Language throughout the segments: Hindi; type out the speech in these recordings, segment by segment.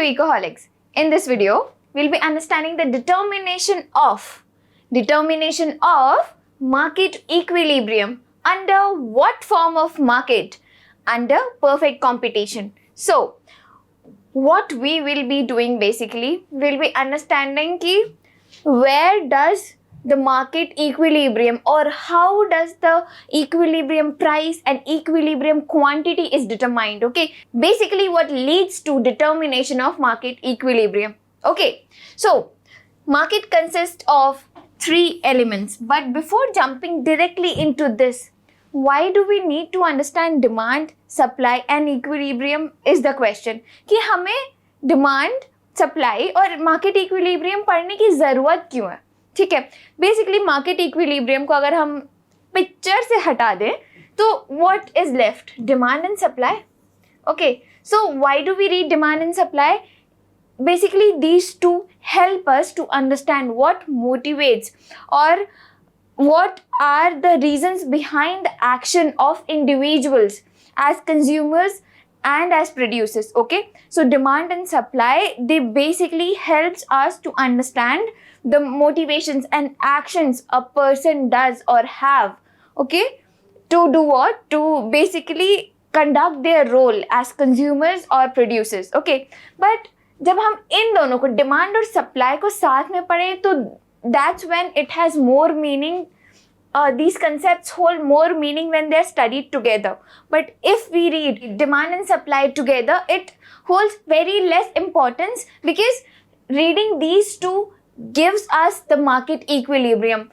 Ecoholics. In this video, we'll be understanding the determination of market equilibrium. Under what form of market? Under perfect competition. So, what we will be doing basically, we'll be understanding ki where does the market equilibrium or how does the equilibrium price and equilibrium quantity is determined. Okay, basically what leads to determination of market equilibrium. Okay, so market consists of three elements, but before jumping directly into this, why do we need to understand demand, supply and equilibrium is the question. कि हमें demand, supply और market equilibrium पढ़ने की ज़रूरत क्यों है? ठीक है, बेसिकली मार्केट इक्विलिब्रियम को अगर हम पिक्चर से हटा दें तो what is left? Demand and supply. Okay, so why do we read demand and supply? Basically these two help us to understand what motivates or what are the reasons behind the action of individuals as consumers and as producers. Okay, so demand and supply, they basically helps us to understand the motivations and actions a person does or have, okay, to do what? To basically conduct their role as consumers or producers. Okay, but जब हम इन दोनों को डिमांड और सप्लाई को साथ में पढ़ें तो that's when it has more meaning. These concepts hold more meaning when they are studied together. But if we read demand and supply together, it holds very less importance because reading these two gives us the market equilibrium.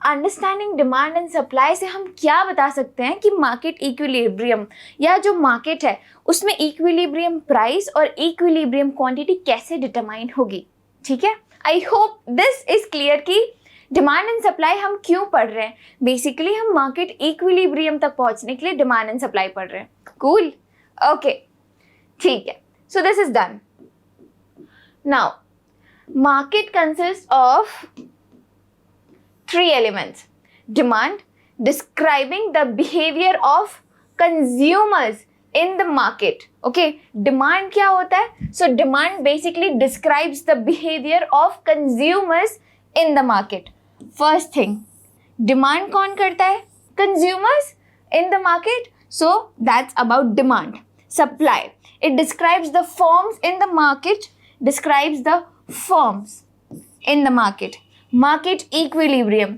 Understanding demand and supply से हम क्या बता सकते हैं कि मार्केट इक्विलिब्रियम या जो मार्केट है उसमें इक्विलिब्रियम प्राइस और इक्विलिब्रियम क्वांटिटी कैसे डिटरमाइन होगी. ठीक है, आई होप दिस इज क्लियर कि डिमांड एंड सप्लाई हम क्यों पढ़ रहे हैं. बेसिकली हम मार्केट इक्विलिब्रियम तक पहुंचने के लिए डिमांड एंड सप्लाई पढ़ रहे हैं. कूल, ओके, ठीक है. So this is done. Now market consists of three elements. Demand, describing the behavior of consumers in the market. Okay, demand क्या होता है? So demand basically describes the behavior of consumers in the market. First thing, demand कौन करता है? Consumers in the market. So that's about demand. Supply, it describes the firms in the market, describes the firms in the market. Market equilibrium,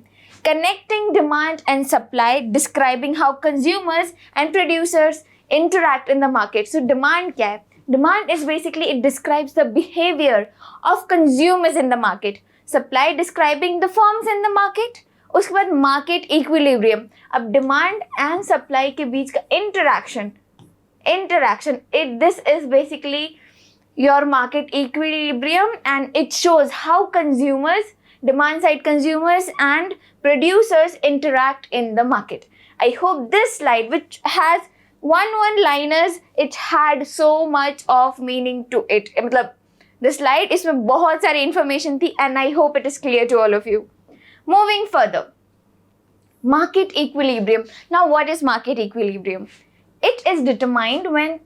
connecting demand and supply, describing how consumers and producers interact in the market. So demand क्या है? Demand is basically it describes the behavior of consumers in the market. Supply describing the firms in the market. उसके बाद market equilibrium. अब demand and supply के बीच का interaction, this is basically your market equilibrium and it shows how consumers, demand side consumers and producers interact in the market. I hope this slide, which has one-liners, it had so much of meaning to it. मतलब this slide इसमें बहुत सारी information थी and I hope it is clear to all of you. Moving further, market equilibrium. Now what is market equilibrium? It is determined when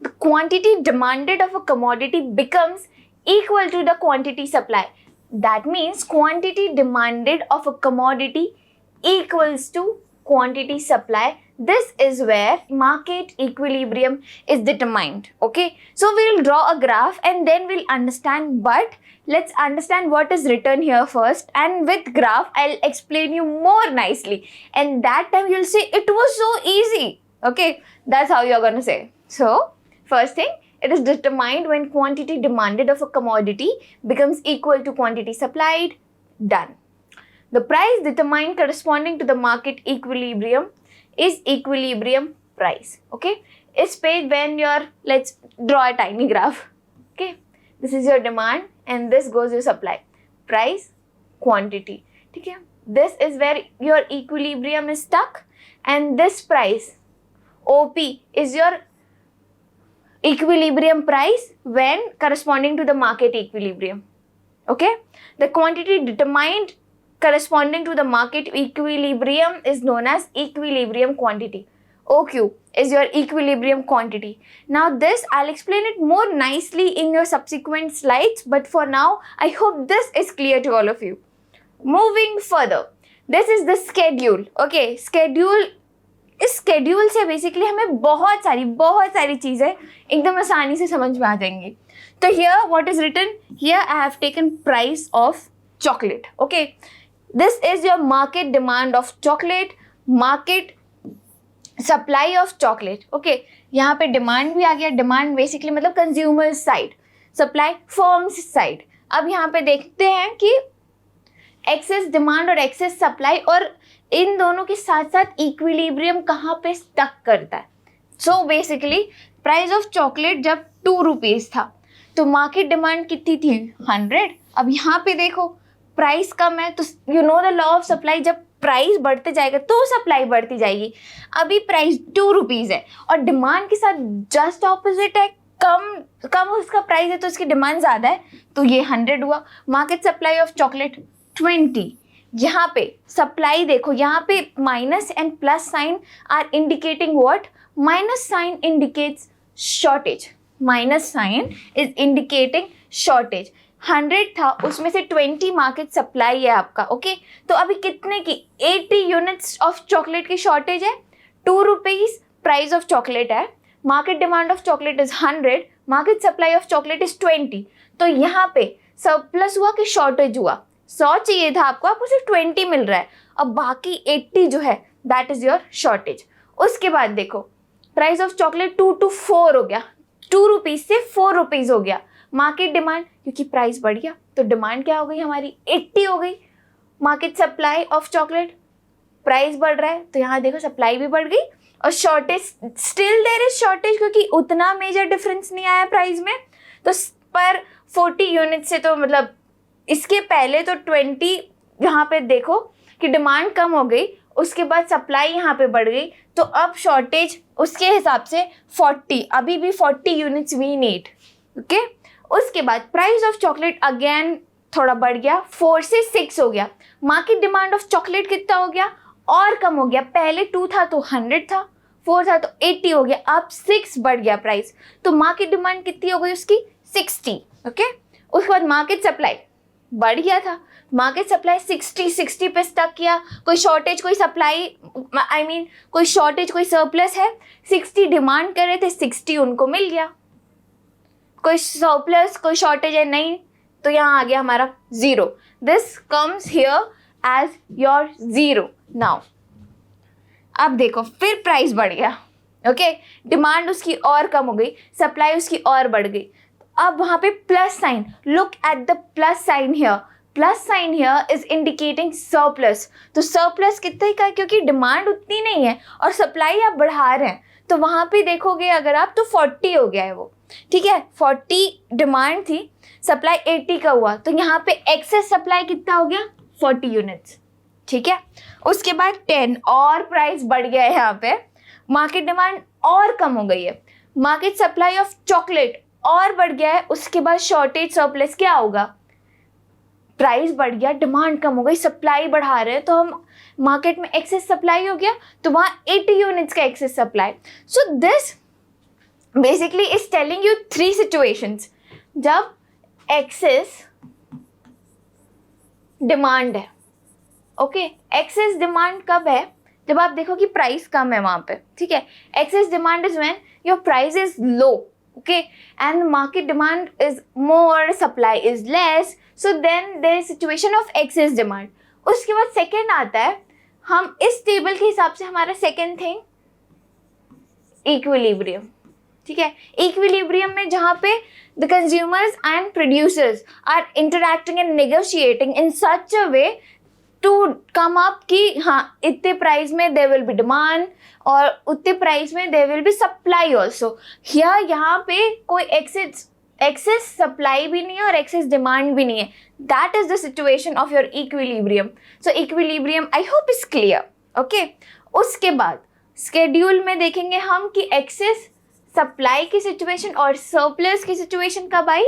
the quantity demanded of a commodity becomes equal to the quantity supply. That means quantity demanded of a commodity equals to quantity supply. This is where market equilibrium is determined. Okay, so we'll draw a graph and then we'll understand, but let's understand what is written here first, and with graph I'll explain you more nicely and that time you'll say it was so easy. Okay, that's how you're gonna say. So first thing, it is determined when quantity demanded of a commodity becomes equal to quantity supplied. Done. The price determined corresponding to the market equilibrium is equilibrium price. Okay, इस page when let's draw a tiny graph. Okay, this is your demand and this goes your supply. Price, quantity. ठीक है, this is where your equilibrium is stuck and this price, OP, is your equilibrium price when corresponding to the market equilibrium. Okay, the quantity determined corresponding to the market equilibrium is known as equilibrium quantity. OQ is your equilibrium quantity. Now this I'll explain it more nicely in your subsequent slides, but for now I hope this is clear to all of you. Moving further, this is the schedule. Okay, schedule, इस schedule से basically हमें बहुत सारी चीज़ें एकदम आसानी से समझ में आ जाएंगी. तो here what is written here, I have taken price of chocolate. Okay, this is your market demand of chocolate, market supply of chocolate. Okay, यहाँ पे डिमांड भी आ गया. डिमांड बेसिकली मतलब consumer side, supply firms side. अब यहाँ पे देखते हैं कि एक्सेस डिमांड और एक्सेस सप्लाई, और इन दोनों के साथ साथ इक्विलिब्रियम कहाँ पे स्टक करता है. So basically price of chocolate जब 2 रुपीज़ था तो मार्केट डिमांड कितनी थी, 100. अब यहाँ पे देखो प्राइस कम है तो you know the law of supply, जब प्राइस बढ़ते जाएगा तो सप्लाई बढ़ती जाएगी. अभी प्राइस 2 रुपीज़ है और डिमांड के साथ जस्ट ऑपोजिट है, कम उसका प्राइस है तो उसकी डिमांड ज़्यादा है, तो ये 100 हुआ. Market supply of chocolate 20. यहाँ पे सप्लाई देखो, यहाँ पे minus and plus sign are indicating what, minus sign indicates shortage, minus sign is indicating shortage. 100 था, उसमें से 20 मार्केट सप्लाई है आपका. ओके, तो अभी कितने की, 80 यूनिट्स ऑफ चॉकलेट की शॉर्टेज है. 2 रुपीज़ प्राइस ऑफ चॉकलेट है, market demand of chocolate is 100, market supply of chocolate is 20. तो यहाँ पे सरप्लस हुआ कि शॉर्टेज हुआ. 100 चाहिए था आपको, आपको सिर्फ 20 मिल रहा है. अब बाकी 80 जो है दैट इज योर शॉर्टेज. उसके बाद देखो प्राइस ऑफ चॉकलेट 2 to 4 हो गया, 2 रुपीज़ से 4 रुपीज़ हो गया. मार्केट डिमांड, क्योंकि प्राइस बढ़ गया तो डिमांड क्या हो गई हमारी, 80 हो गई. Market supply of chocolate, price बढ़ रहा है तो यहाँ देखो सप्लाई भी बढ़ गई, और shortage still there is shortage, क्योंकि उतना मेजर डिफरेंस नहीं आया प्राइस में. तो पर 40 यूनिट से तो मतलब इसके पहले तो 20 यहाँ पे देखो कि डिमांड कम हो गई, उसके बाद सप्लाई यहाँ पे बढ़ गई, तो अब शॉर्टेज उसके हिसाब से 40, अभी भी 40 यूनिट्स वी नीड. ओके, उसके बाद प्राइस ऑफ चॉकलेट अगेन थोड़ा बढ़ गया, 4 से 6 हो गया. मार्केट डिमांड ऑफ चॉकलेट कितना हो गया, और कम हो गया. पहले 2 था तो 100 था, 4 था तो 80 हो गया, अब 6 बढ़ गया प्राइस, तो मार्केट डिमांड कितनी हो गई उसकी, 60. ओके, उसके बाद मार्केट सप्लाई बढ़ गया था, मार्केट सप्लाई 60 पे स्टक किया. कोई शॉर्टेज, कोई सप्लाई, कोई शॉर्टेज, कोई सरप्लस है, 60 डिमांड कर रहे थे, 60 उनको मिल गया. कोई सरप्लस, कोई शॉर्टेज है नहीं, तो यहाँ आ गया हमारा 0. This comes here as your 0. Now अब देखो फिर प्राइस बढ़ गया. ओके, डिमांड उसकी और कम हो गई, सप्लाई उसकी और बढ़ गई. अब वहाँ पे plus sign, look at the plus sign here. Plus sign here is indicating surplus. तो सरप्लस कितने का है, क्योंकि डिमांड उतनी नहीं है और सप्लाई आप बढ़ा रहे हैं, तो वहाँ पे देखोगे अगर आप तो 40 हो गया है वो. ठीक है, 40 डिमांड थी, सप्लाई 80 का हुआ, तो यहाँ पे एक्सेस सप्लाई कितना हो गया, 40 यूनिट्स. ठीक है, उसके बाद 10 और प्राइस बढ़ गया है यहाँ पे, मार्केट डिमांड और कम हो गई है, मार्केट सप्लाई ऑफ चॉकलेट और बढ़ गया है. उसके बाद शॉर्टेज सरप्लस क्या होगा, प्राइस बढ़ गया, डिमांड कम हो गई, सप्लाई बढ़ा रहे हैं, तो हम मार्केट में एक्सेस सप्लाई हो गया, तो वहाँ 80 यूनिट्स का excess supply. So this basically is telling you 3 situations जब एक्सेस डिमांड है. ओके, एक्सेस डिमांड कब है, जब आप देखो कि प्राइस कम है वहाँ पे. ठीक है, excess demand is when your price is low, okay, and market demand is more, supply is less, so then there is situation of excess demand. उसके बाद सेकेंड आता है, हम इस टेबल के हिसाब से हमारा सेकेंड थिंग इक्विलिब्रियम. ठीक है, इक्विलिब्रियम में जहाँ पे the consumers and producers are interacting and negotiating in such a way to come up कि हाँ इतने प्राइस में देयर विल बी डिमांड और उतने प्राइस में there will be supply also. यहाँ पे कोई एक्सेस सप्लाई भी नहीं है और एक्सेस डिमांड भी नहीं है. That is the situation of your equilibrium. So equilibrium I hope is clear. Okay, उसके बाद स्केड्यूल में देखेंगे हम कि एक्सेस सप्लाई की सिचुएशन और सरप्लस की सिचुएशन कब आई,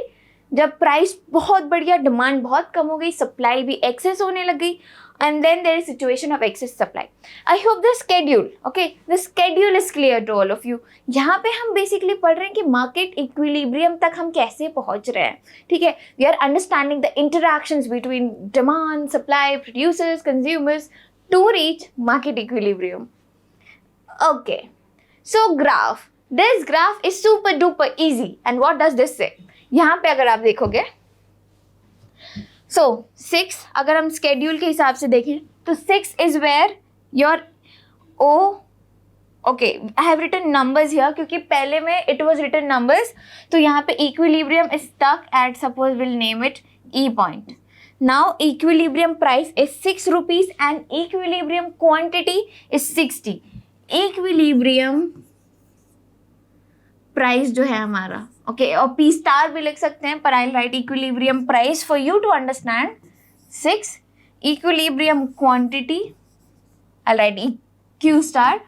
जब प्राइस बहुत बढ़ गया, डिमांड बहुत कम हो गई, सप्लाई भी एक्सेस होने लग गई, and then there is situation of excess supply. I hope the schedule is clear to all of you. यहाँ पे हम बेसिकली पढ़ रहे हैं कि मार्केट इक्विलिब्रियम तक हम कैसे पहुंच रहे हैं, ठीक है. We are understanding the interactions between demand, supply, producers, consumers to reach market equilibrium. Okay, so this graph is super duper easy, and what does this say? यहाँ पे अगर आप देखोगे, so 6 अगर हम स्केड्यूल के हिसाब से देखें तो 6 is where your okay, I have written numbers here क्योंकि पहले में it was written numbers, तो यहाँ पे equilibrium is stuck at, suppose we'll name it E point. Now equilibrium price is 6 rupees and equilibrium quantity is 60. Equilibrium price जो है हमारा, ओके, और पी स्टार भी लिख सकते हैं, पर I write equilibrium price for you to understand. 6 equilibrium quantity, I write Q star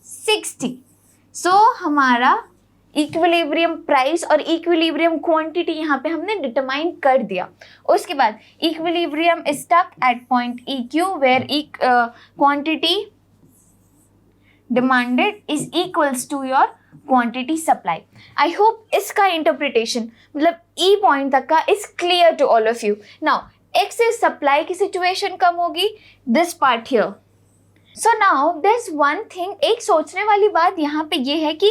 60. So हमारा इक्विलिब्रियम प्राइस और इक्विलिब्रियम क्वांटिटी यहाँ पे हमने डिटरमाइन कर दिया. उसके बाद equilibrium is stuck at point E Q where quantity demanded is equals to your quantity supply. I hope इसका इंटरप्रिटेशन मतलब ई पॉइंट तक का is clear to all of you. Now excess supply की सिचुएशन कम होगी, this part here. So now there is one thing, एक सोचने वाली बात यहाँ पे ये है कि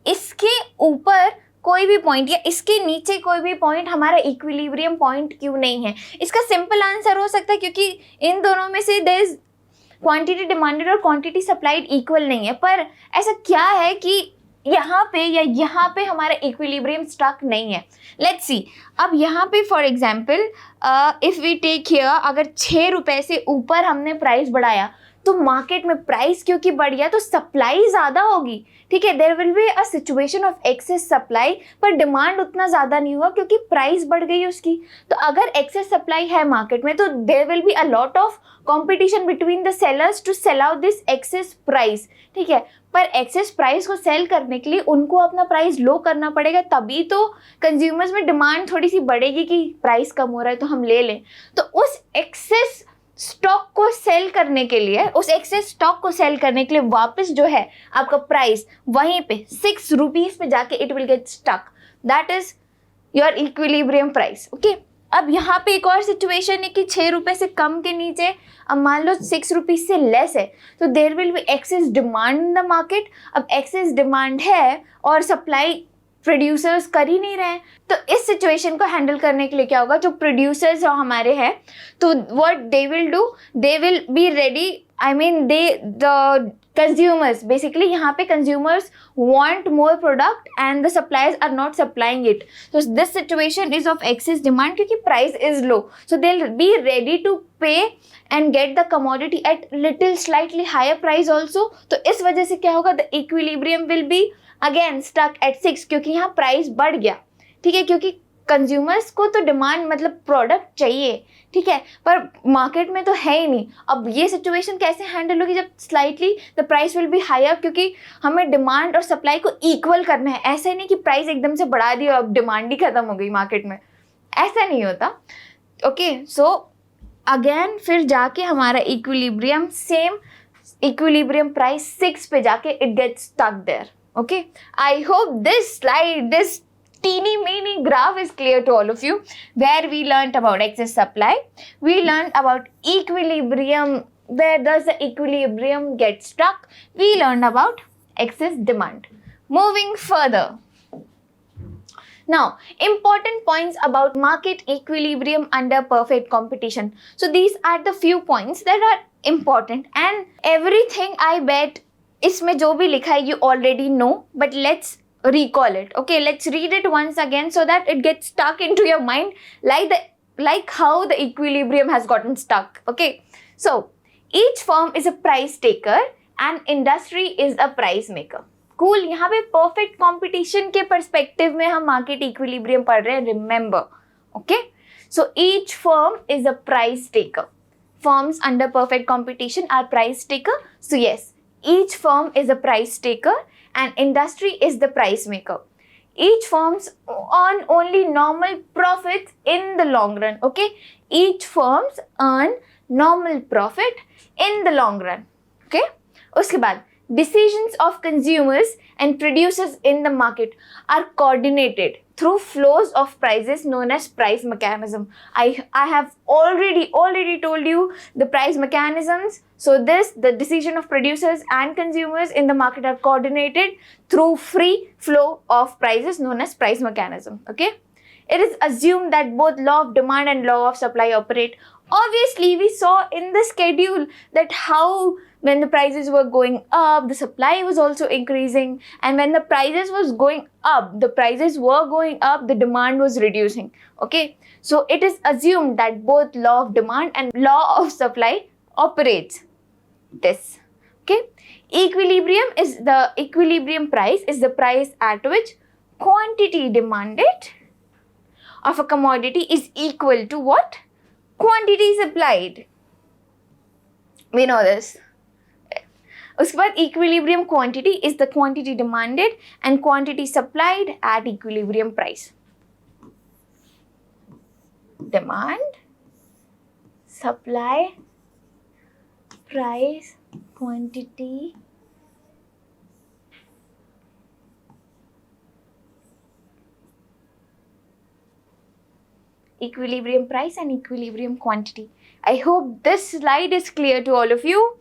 इसके ऊपर कोई भी पॉइंट या इसके नीचे कोई भी पॉइंट हमारा इक्विलिब्रियम पॉइंट क्यों नहीं है. इसका सिंपल आंसर हो सकता है क्योंकि इन दोनों में से देयर इज क्वांटिटी डिमांडेड और क्वांटिटी सप्लाइड इक्वल नहीं है. पर ऐसा क्या है कि यहाँ पे या यहाँ पे हमारा इक्विलिब्रियम स्टक नहीं है. Let's see. अब यहाँ पे for example if we take here, अगर 6 रुपए से ऊपर हमने प्राइस बढ़ाया तो मार्केट में प्राइस क्योंकि बढ़ गया तो सप्लाई ज़्यादा होगी, ठीक है. There will be a situation of excess supply, पर डिमांड उतना ज़्यादा नहीं हुआ क्योंकि प्राइस बढ़ गई उसकी. तो अगर एक्सेस सप्लाई है मार्केट में तो there will be a lot of competition between the sellers to sell out this excess price, ठीक है. पर एक्सेस प्राइस को सेल करने के लिए उनको अपना प्राइस लो करना पड़ेगा, तभी तो कंज्यूमर्स में डिमांड थोड़ी सी बढ़ेगी कि प्राइस कम हो रहा है तो हम ले लें. तो उस एक्सेस स्टॉक को सेल करने के लिए, उस एक्सेस स्टॉक को सेल करने के लिए वापस जो है आपका प्राइस वहीं पे 6 रुपीज़ पे जाके it will get stuck. That is your equilibrium price, okay. अब यहाँ पे एक और सिचुएशन है कि 6 रुपये से कम के नीचे, अब मान लो 6 रुपीज़ से लेस है, तो there will be excess demand in the market. अब एक्सेस डिमांड है और सप्लाई प्रोड्यूसर्स कर ही नहीं रहे हैं, तो इस सिचुएशन को हैंडल करने के लिए क्या होगा, जो प्रोड्यूसर्स जो हमारे हैं, तो what they will do, they will be ready, I mean the consumers, basically यहाँ पे consumers want more product and the suppliers are not supplying it. So this situation is of excess demand क्योंकि price is low, so they'll be ready to pay and get the commodity at little slightly higher price also. तो इस वजह से क्या होगा, the equilibrium will be again stuck at 6 क्योंकि यहाँ price बढ़ गया, ठीक है, क्योंकि कंज्यूमर्स को तो डिमांड मतलब प्रोडक्ट चाहिए, ठीक है, पर मार्केट में तो है ही नहीं. अब ये सिचुएशन कैसे हैंडल होगी जब slightly the price will be higher, क्योंकि हमें डिमांड और सप्लाई को इक्वल करना है. ऐसा नहीं कि प्राइस एकदम से बढ़ा दिया अब डिमांड ही खत्म हो गई मार्केट में, ऐसा नहीं होता, ओके. सो अगेन फिर जाके हमारा इक्विलिब्रियम, सेम इक्विलिब्रियम प्राइस 6 पे जाके it gets stuck there, okay. I hope this slide, this teeny mini graph is clear to all of you, where we learned about excess supply, we learned about equilibrium, where does the equilibrium get stuck, we learned about excess demand. Moving further, now important points about market equilibrium under perfect competition. So these are the few points that are important, and everything I bet इसमें जो भी लिखा है you already know, but let's recall it, okay. Let's read it once again so that it gets stuck into your mind, like how the equilibrium has gotten stuck, okay. So each firm is a price taker and industry is a price maker. Cool. यहाँ पे perfect competition के perspective में हम market equilibrium पढ़ रहे हैं, remember, okay. So each firm is a price taker. Firms under perfect competition are price taker. So yes, each firm is a price taker and industry is the price maker. each firms earn only normal profits in the long run. Okay, each firms earn normal profit in the long run. Okay, उसके बाद decisions of consumers and producers in the market are coordinated through flows of prices known as price mechanism. I have already told you the price mechanisms. So the decision of producers and consumers in the market are coordinated through free flow of prices known as price mechanism. Okay, it is assumed that both law of demand and law of supply operate. Obviously, we saw in the schedule that how when the prices were going up, the supply was also increasing, and when the prices were going up, the demand was reducing. Okay, so it is assumed that both law of demand and law of supply operates this. Okay, equilibrium price is the price at which quantity demanded of a commodity is equal to what? Quantity supplied. We know this. उसके बाद equilibrium quantity is the quantity demanded and quantity supplied at equilibrium price. Demand, supply, price, quantity, equilibrium price and equilibrium quantity. I hope this slide is clear to all of you.